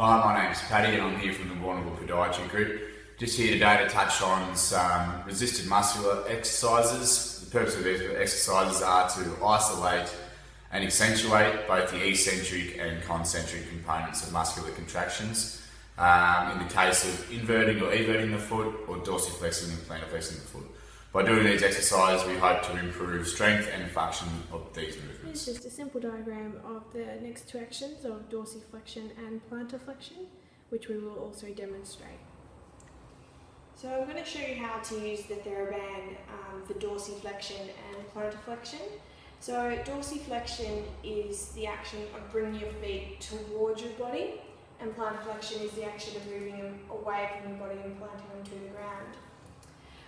Hi, my name's Paddy and I'm here from the Warrnambool Podiatry Group. Just here today to touch on some resisted muscular exercises. The purpose of these exercises are to isolate and accentuate both the eccentric and concentric components of muscular contractions. In the case of inverting or everting the foot or dorsiflexing and plantarflexing the foot. By doing these exercises, we hope to improve strength and function of these movements. It's just a simple diagram of the next two actions of dorsiflexion and plantarflexion, which we will also demonstrate. So I'm going to show you how to use the Theraband for dorsiflexion and plantarflexion. So dorsiflexion is the action of bringing your feet towards your body, and plantarflexion is the action of moving them away from your body and planting them to the ground.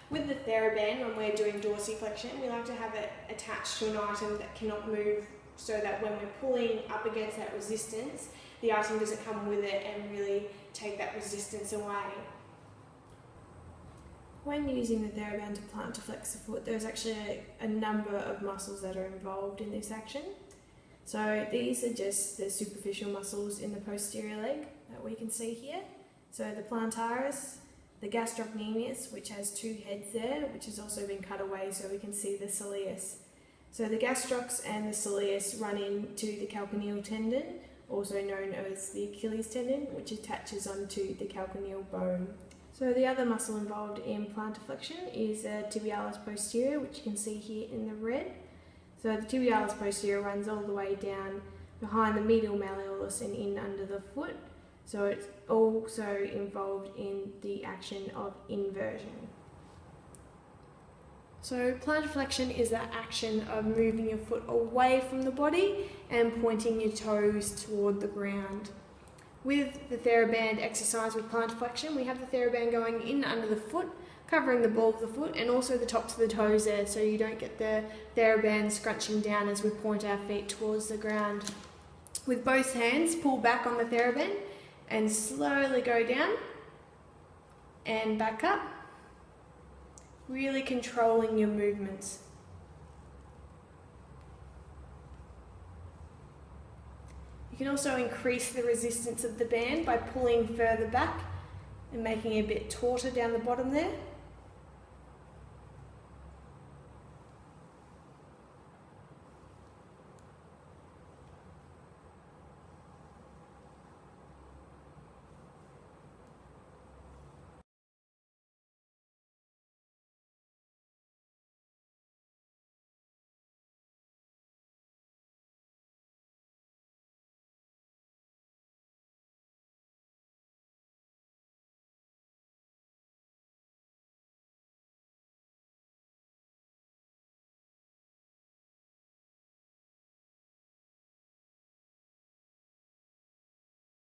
With the Theraband, when we're doing dorsiflexion, we like to have it attached to an item that cannot move, so that when we're pulling up against that resistance, the item doesn't come with it and really take that resistance away. When using the Theraband to plantarflex the foot, there's actually a number of muscles that are involved in this action. So these are just the superficial muscles in the posterior leg that we can see here. So the plantaris, the gastrocnemius, which has two heads there, which has also been cut away so we can see the soleus. So the gastrocs and the soleus run into the calcaneal tendon, also known as the Achilles tendon, which attaches onto the calcaneal bone. So the other muscle involved in plantarflexion is the tibialis posterior, which you can see here in the red. So the tibialis posterior runs all the way down behind the medial malleolus and in under the foot. So it's also involved in the action of inversion. So plantarflexion is that action of moving your foot away from the body and pointing your toes toward the ground. With the Theraband exercise with plantarflexion, we have the Theraband going in under the foot, covering the ball of the foot and also the tops of the toes there, so you don't get the Theraband scrunching down as we point our feet towards the ground. With both hands, pull back on the Theraband and slowly go down and back up, really controlling your movements. You can also increase the resistance of the band by pulling further back and making it a bit tauter down the bottom there.